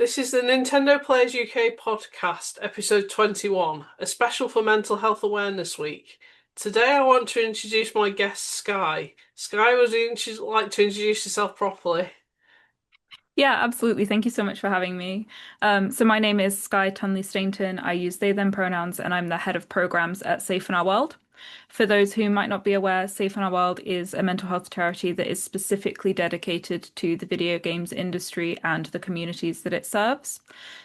This is the Nintendo Players UK podcast, episode 21, a special for Mental Health Awareness Week. Today I want to introduce my guest, Sky. Sky, would you like to introduce yourself properly? Yeah, absolutely. Thank you so much for having me. So my name is Sky Tunley Stainton. I use they, them pronouns, and I'm the head of programs at Safe in Our World. For those who might not be aware, Safe in Our World is a mental health charity that is specifically dedicated to the video games industry and the communities that it serves.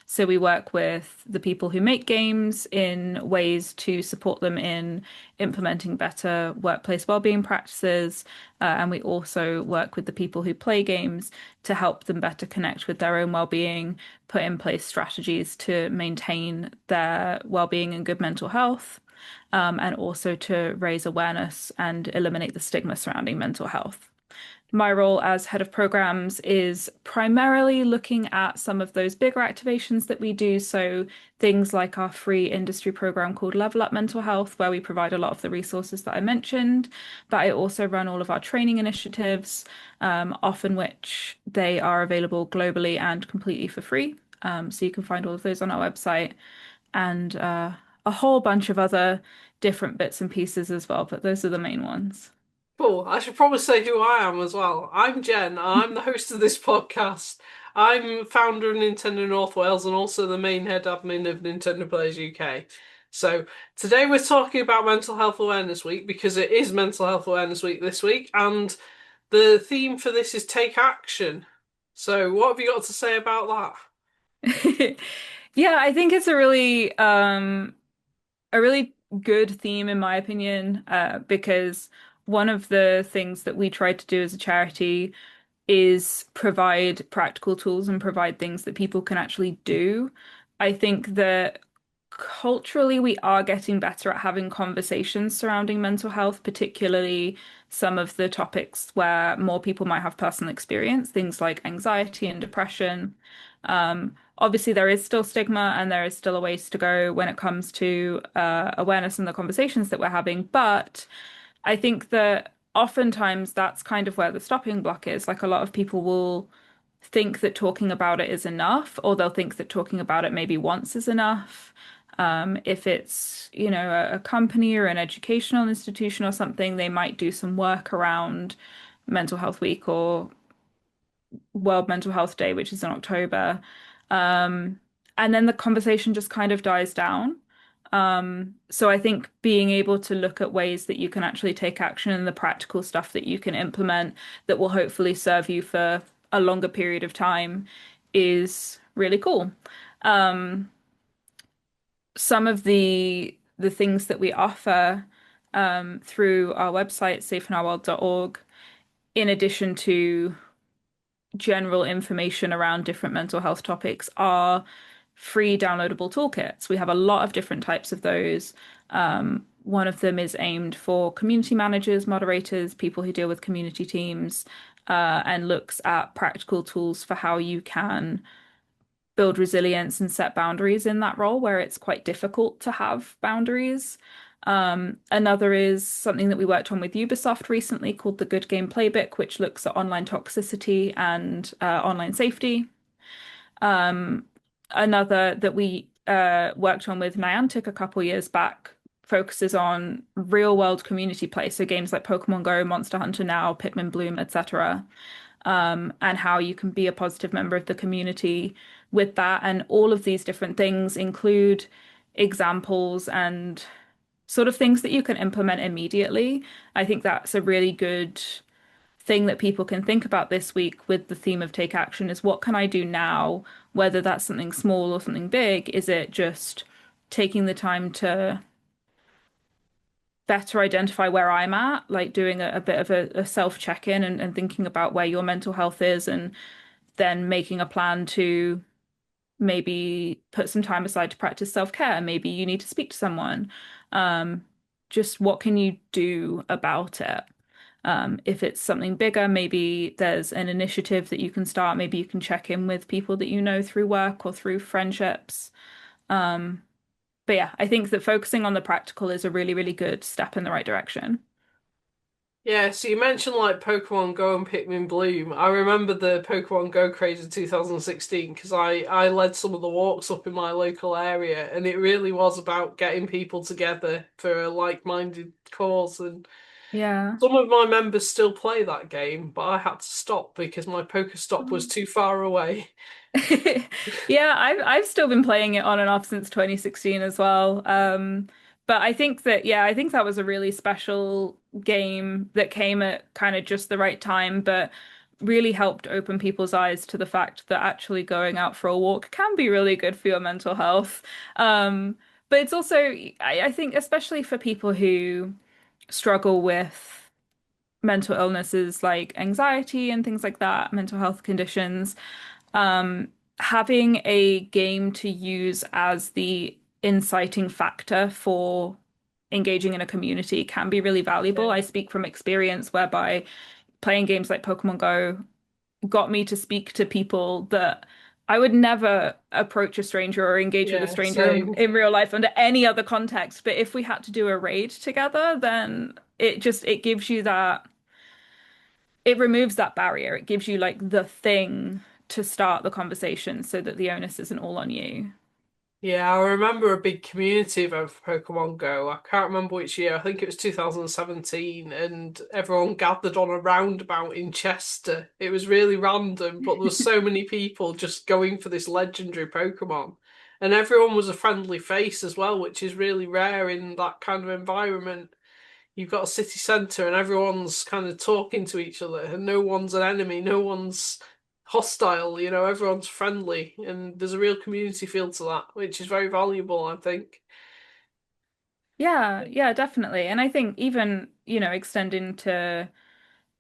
So we work with the people who make games in ways to support them in implementing better workplace wellbeing practices. And we also work with the people who play games to help them better connect with their own well-being, put in place strategies to maintain their well-being and good mental health, and also to raise awareness and eliminate the stigma surrounding mental health. My role as head of programs is primarily looking at some of those bigger activations that we do. So things like our free industry program called Level Up Mental Health, where we provide a lot of the resources that I mentioned. But I also run all of our training initiatives, often which they are available globally and completely for free. So you can find all of those on our website and a whole bunch of other different bits and pieces as well. But those are the main ones. Cool. I should probably say who I am as well. I'm Jen. I'm the host of this podcast. I'm founder of Nintendo North Wales and also the main head admin of Nintendo Players UK. So today we're talking about Mental Health Awareness Week because it is Mental Health Awareness Week this week, and the theme for this is take action. So what have you got to say about Yeah, I think it's a really good theme in my opinion, because one of the things that we try to do as a charity is provide practical tools and provide things that people can actually do. I think that culturally we are getting better at having conversations surrounding mental health, particularly some of the topics where more people might have personal experience, things like anxiety and depression. Obviously, there is still stigma and there is still a ways to go when it comes to awareness and the conversations that we're having. But I think that oftentimes that's kind of where the stopping block is. Like a lot of people will think that talking about it is enough, or they'll think that talking about it maybe once is enough. If it's, a company or an educational institution or something, they might do some work around Mental Health Week or World Mental Health Day, which is in October. Um, and then the conversation just kind of dies down. So I think being able to look at ways that you can actually take action and the practical stuff that you can implement that will hopefully serve you for a longer period of time is really cool. Um, some of the things that we offer through our website, safeinourworld.org, in addition to general information around different mental health topics are free downloadable toolkits. We have a lot of different types of those. One of them is aimed for community managers, moderators, people who deal with community teams, and looks at practical tools for how you can build resilience and set boundaries in that role where it's quite difficult to have boundaries. Another is something that we worked on with Ubisoft recently called the Good Game Playbook, which looks at online toxicity and online safety. Another that we worked on with Niantic a couple years back focuses on real world community play, so games like Pokemon Go, Monster Hunter Now, Pikmin Bloom, etc. And how you can be a positive member of the community with that. And all of these different things include examples and sort of things that you can implement immediately. I think that's a really good thing that people can think about this week with the theme of take action is what can I do now, whether that's something small or something big. Is it just taking the time to better identify where I'm at, like doing a bit of a self check-in and thinking about where your mental health is and then making a plan to maybe put some time aside to practice self-care. Maybe you need to speak to someone. Um, just what can you do about it? If it's something bigger, maybe there's an initiative that you can start. Maybe you can check in with people that you know through work or through friendships. Um, but yeah, I think that focusing on the practical is a really, really good step in the right direction. Yeah, so you mentioned like Pokemon Go and Pikmin Bloom. I remember the Pokemon Go craze in 2016 because I led some of the walks up in my local area, and it really was about getting people together for a like-minded cause. And Yeah. some of my members still play that game, but I had to stop because my Pokestop was too far away. Yeah, I've still been playing it on and off since 2016 as well. But I think that yeah, I think that was a really special game that came at kind of just the right time, but really helped open people's eyes to the fact that actually going out for a walk can be really good for your mental health. But it's also, I think, especially for people who struggle with mental illnesses like anxiety and things like that, mental health conditions. Um, Having a game to use as the inciting factor for engaging in a community can be really valuable. I Yeah. speak from experience whereby playing games like Pokemon Go got me to speak to people that I would never approach a stranger or engage with a Yeah, stranger same. in real life under any other context. But if we had to do a raid together, then it gives you that it removes that barrier. It gives you like the thing to start the conversation so that the onus isn't all on you. Yeah, I remember a big community event for Pokemon Go. I can't remember which year. I think it was 2017, and everyone gathered on a roundabout in Chester. It was really random, but there were so many people just going for this legendary Pokemon. And everyone was a friendly face as well, which is really rare in that kind of environment. You've got a city centre and everyone's kind of talking to each other, and no one's an enemy, no one's hostile, everyone's friendly, and there's a real community feel to that, which is very valuable, I think. Yeah, yeah, definitely. And I think even, extending to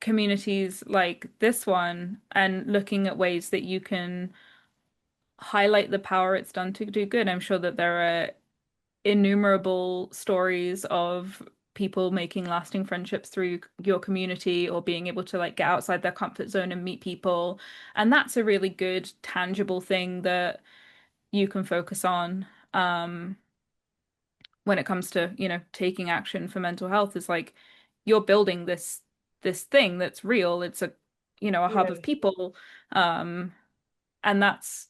communities like this one and looking at ways that you can highlight the power it's done to do good. I'm sure that there are innumerable stories of people making lasting friendships through your community or being able to like get outside their comfort zone and meet people. And that's a really good, tangible thing that you can focus on when it comes to, taking action for mental health is like you're building this thing that's real. It's a hub of Yeah. people. Um, and that's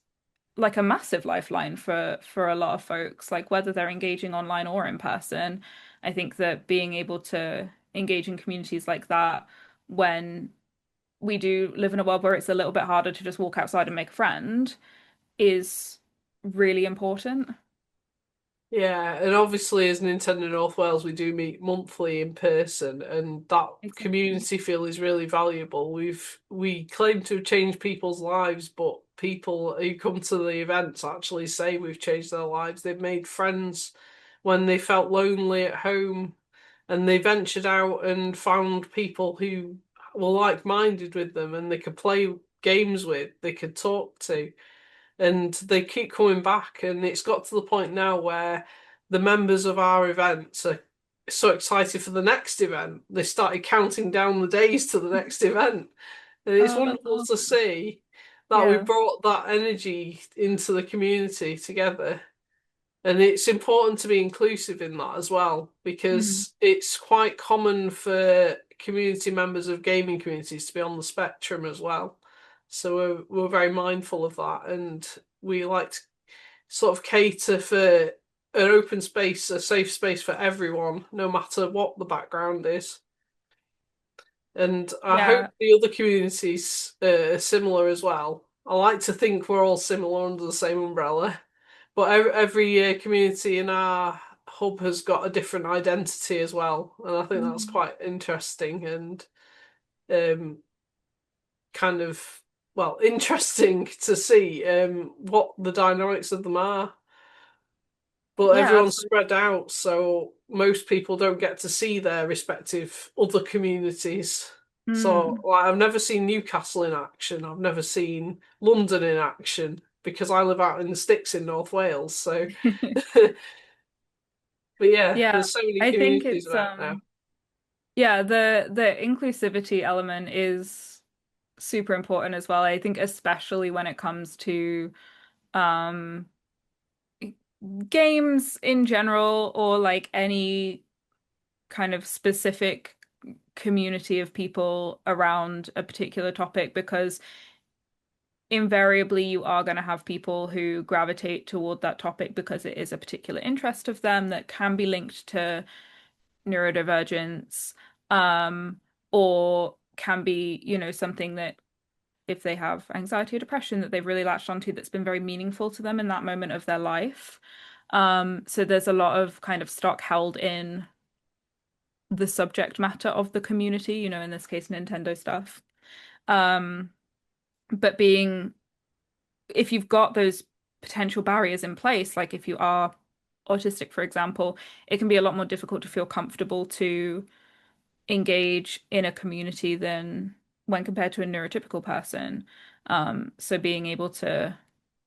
like a massive lifeline for a lot of folks, like whether they're engaging online or in person. I think that being able to engage in communities like that when we do live in a world where it's a little bit harder to just walk outside and make a friend is really important. Yeah, and obviously as Nintendo North Wales, we do meet monthly in person, and that Exactly. community feel is really valuable. We claim to have changed people's lives, but people who come to the events actually say we've changed their lives. They've made friends when they felt lonely at home, and they ventured out and found people who were like-minded with them, and they could play games with, they could talk to, and they keep coming back. And it's got to the point now where the members of our events are so excited for the next event, they started counting down the days to the next event. And it's Oh, that's wonderful to awesome. see that we Yeah. brought that energy into the community together. And it's important to be inclusive in that as well, Mm. because it's quite common for community members of gaming communities to be on the spectrum as well. So we're very mindful of that, and we like to sort of cater for an open space, a safe space for everyone, no matter what the background is. And I hope Yeah. the other communities are similar as well. I like to think we're all similar under the same umbrella. But every community in our hub has got a different identity as well, and I think that's Mm. quite interesting and um, kind of interesting to see what the dynamics of them are. But Yeah, everyone's absolutely. spread out, so most people don't get to see their respective other communities. So, Mm. like, I've never seen Newcastle in action. I've never seen London in action because I live out in the sticks in North Wales. So, but yeah, Yeah, there's so many I think communities it's about now. yeah, the inclusivity element is super important as well. I think especially when it comes to um games in general or like any kind of specific community of people around a particular topic because invariably you are going to have people who gravitate toward that topic because it is a particular interest of them that can be linked to neurodivergence, um, or can be, something that if they have anxiety or depression that they've really latched onto that's been very meaningful to them in that moment of their life. So there's a lot of kind of stock held in the subject matter of the community, in this case, Nintendo stuff. Um, but if you've got those potential barriers in place, like if you are autistic, for example, it can be a lot more difficult to feel comfortable to engage in a community than when compared to a neurotypical person. So being able to,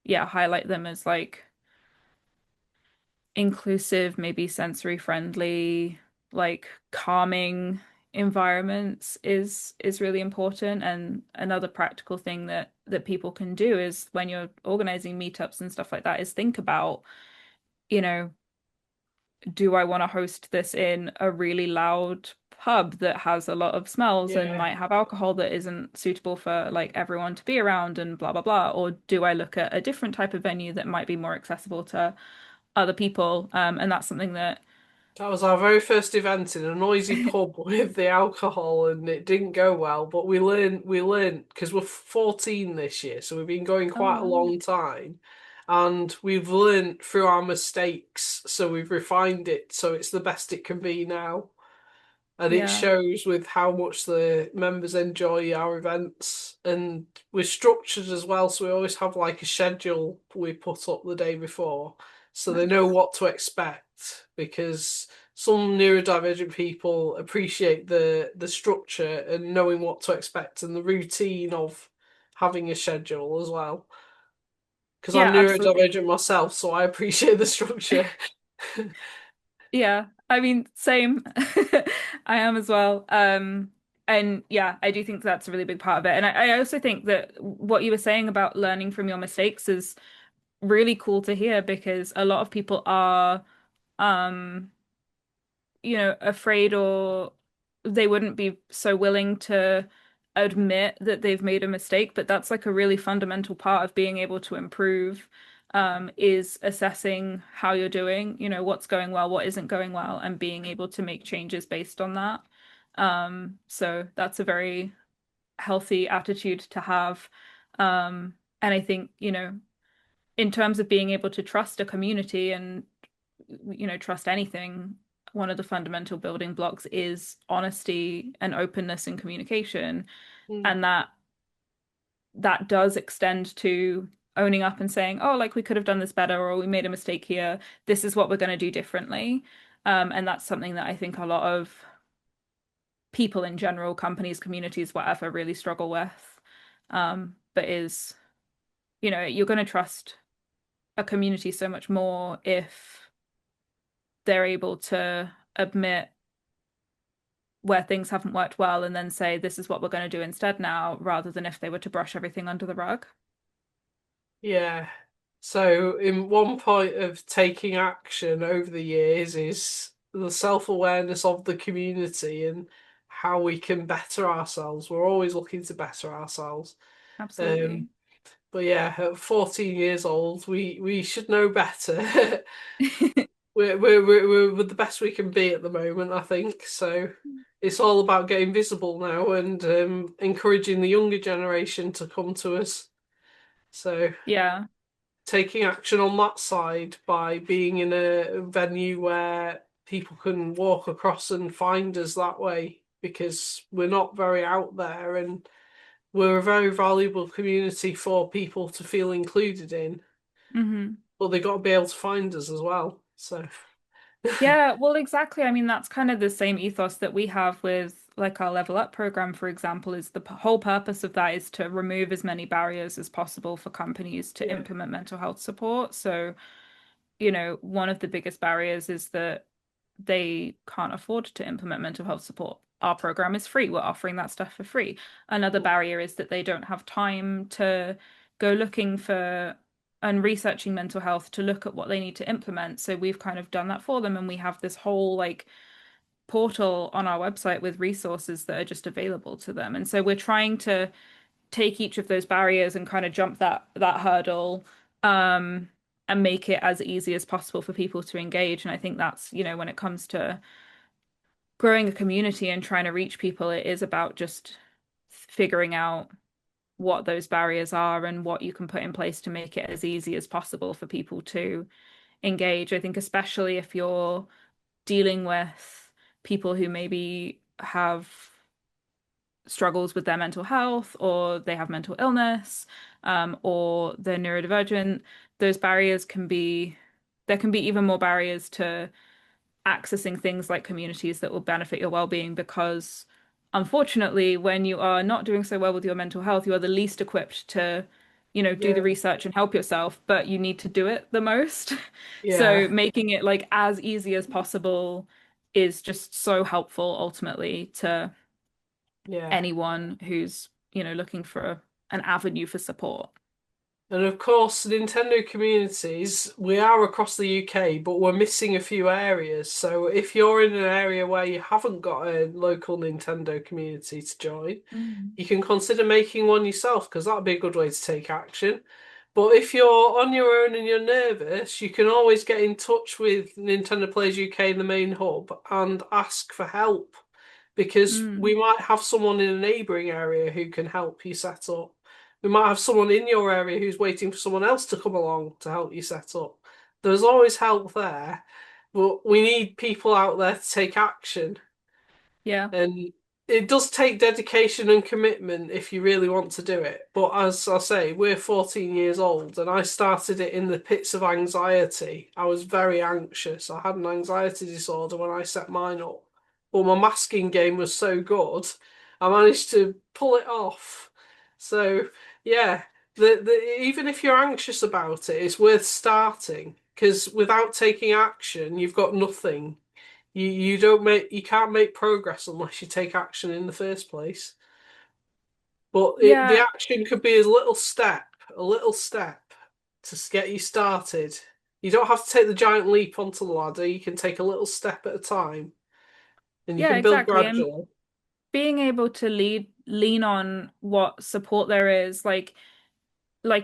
yeah, highlight them as like inclusive, maybe sensory friendly, like calming environments is really important. And another practical thing that people can do is when you're organizing meetups and stuff like that is think about, you know, do I want to host this in a really loud pub that has a lot of smells and Yeah. might have alcohol that isn't suitable for like everyone to be around and blah blah blah? Or do I look at a different type of venue that might be more accessible to other people? And that's something that That was our very first event in a noisy pub with the alcohol, and it didn't go well. But we learned because we're 14 this year, so we've been going oh quite a wow. long time, and we've learned through our mistakes. So we've refined it, so it's the best it can be now. And it Yeah. shows with how much the members enjoy our events. And we're structured as well, so we always have like a schedule we put up the day before so they know Nice. what to expect, because some neurodivergent people appreciate the structure and knowing what to expect and the routine of having a schedule as well. Because I'm Yeah, absolutely. neurodivergent myself, so I appreciate the structure. Yeah. I mean, same. I am as well. And yeah, I do think that's a really big part of it. And I also think that what you were saying about learning from your mistakes is really cool to hear because a lot of people are um afraid or they wouldn't be so willing to admit that they've made a mistake, but that's like a really fundamental part of being able to improve, is assessing how you're doing, what's going well, what isn't going well, and being able to make changes based on that. So that's a very healthy attitude to have. And I think, in terms of being able to trust a community and trust anything, one of the fundamental building blocks is honesty and openness and communication. Mm, And that does extend to owning up and saying, oh, like we could have done this better, or we made a mistake here. This is what we're going to do differently. And that's something that I think a lot of people in general, companies, communities, whatever, really struggle with. But you're going to trust a community so much more if they're able to admit where things haven't worked well and then say, this is what we're going to do instead now, rather than if they were to brush everything under the rug. yeah. So, in one point of taking action over the years is the self-awareness of the community and how we can better ourselves. We're always looking to better ourselves. Um, Absolutely. but yeah, at 14 years old, we should know better. We're the best we can be at the moment, I think. So it's all about getting visible now and encouraging the younger generation to come to us. So Yeah. taking action on that side by being in a venue where people can walk across and find us that way, because we're not very out there and we're a very valuable community for people to feel included in, hmm but they got to be able to find us as well. So Yeah, well, exactly. I mean, that's kind of the same ethos that we have with like our Level Up program, for example, is the whole purpose of that is to remove as many barriers as possible for companies to yeah. implement mental health support. So, one of the biggest barriers is that they can't afford to implement mental health support. Our program is free. We're offering that stuff for free. Another barrier is that they don't have time to go looking for and researching mental health to look at what they need to implement. So we've kind of done that for them, and we have this whole like portal on our website with resources that are just available to them. And so we're trying to take each of those barriers and kind of jump that hurdle, um, and make it as easy as possible for people to engage. And I think that's, when it comes to growing a community and trying to reach people, it is about just figuring out what those barriers are and what you can put in place to make it as easy as possible for people to engage. I think especially if you're dealing with people who maybe have struggles with their mental health, or they have mental illness, or they're neurodivergent, those barriers can be, there can be even more barriers to accessing things like communities that will benefit your well-being, because unfortunately, when you are not doing so well with your mental health, you are the least equipped to, do the Yeah. research and help yourself, but you need to do it the most. So Yeah. making it like as easy as possible is just so helpful ultimately to Yeah. anyone who's, looking for an avenue for support. And of course, Nintendo communities, we are across the UK, but we're missing a few areas. So if you're in an area where you haven't got a local Nintendo community to join, Mm. you can consider making one yourself because that'd be a good way to take action. But if you're on your own and you're nervous, you can always get in touch with Nintendo Players UK, the main hub, and ask for help because Mm. we might have someone in a neighbouring area who can help you set up. We might have someone in your area who's waiting for someone else to come along to help you set up. There's always help there, but we need people out there to take action. Yeah. And it does take dedication and commitment if you really want to do it. But as I say, we're 14 years old and I started it in the pits of anxiety. I was very anxious. I had an anxiety disorder when I set mine up. But my masking game was so good, I managed to pull it off. So, yeah, even if you're anxious about it, it's worth starting because without taking action, you've got nothing. You can't make progress unless you take action in the first place. But the Yeah. action could be a little step to get you started. You don't have to take the giant leap onto the ladder. You can take a little step at a time, and you Yeah, can build exactly. And gradually. being able to lean on what support there is, like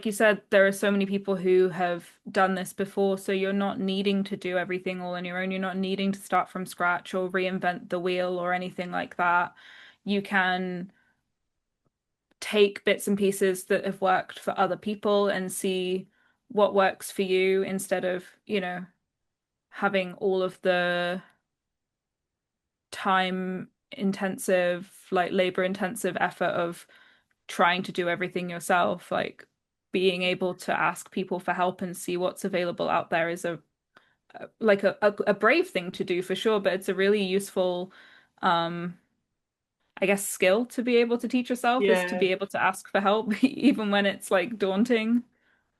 you said, there are so many people who have done this before, so you're not needing to do everything all on your own. You're not needing to start from scratch or reinvent the wheel or anything like that. You can take bits and pieces that have worked for other people and see what works for you, instead of, having all of the time intensive, like labor intensive effort of trying to do everything yourself. Like being able to ask people for help and see what's available out there is a brave thing to do for sure, but it's a really useful, um I guess, skill to be able to teach yourself, is to Yeah. be able to ask for help even when it's like daunting.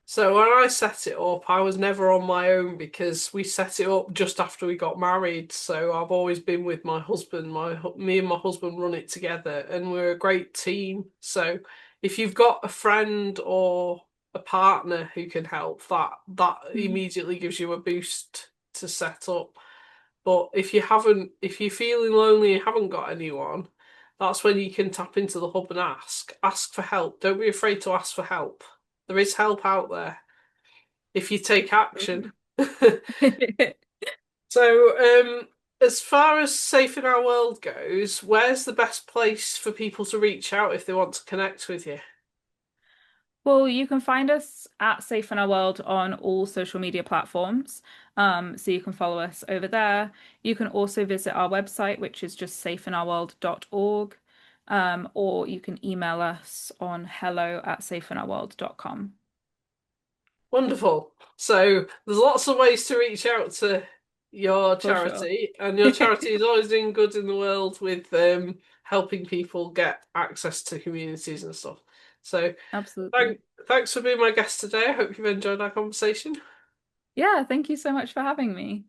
So when I set it up, I was never on my own because we set it up just after we got married. So I've always been with my husband. Me and my husband run it together, and we're a great team. So if you've got a friend or a partner who can help, that Mm. immediately gives you a boost to set up. But if you're feeling lonely and haven't got anyone, that's when you can tap into the hub and ask for help. Don't be afraid to ask for help. There is help out there if you take action. So, as far as Safe in Our World goes, where's the best place for people to reach out if they want to connect with you? Well, you can find us at Safe in Our World on all social media platforms. So you can follow us over there. You can also visit our website, which is just safeinourworld.org. Or you can email us on hello@safeinourworld.com. Wonderful. So, there's lots of ways to reach out to your For sure. charity, and your charity is always doing good in the world with helping people get access to communities and stuff. So, Absolutely. thanks for being my guest today. I hope you've enjoyed our conversation. Yeah, thank you so much for having me.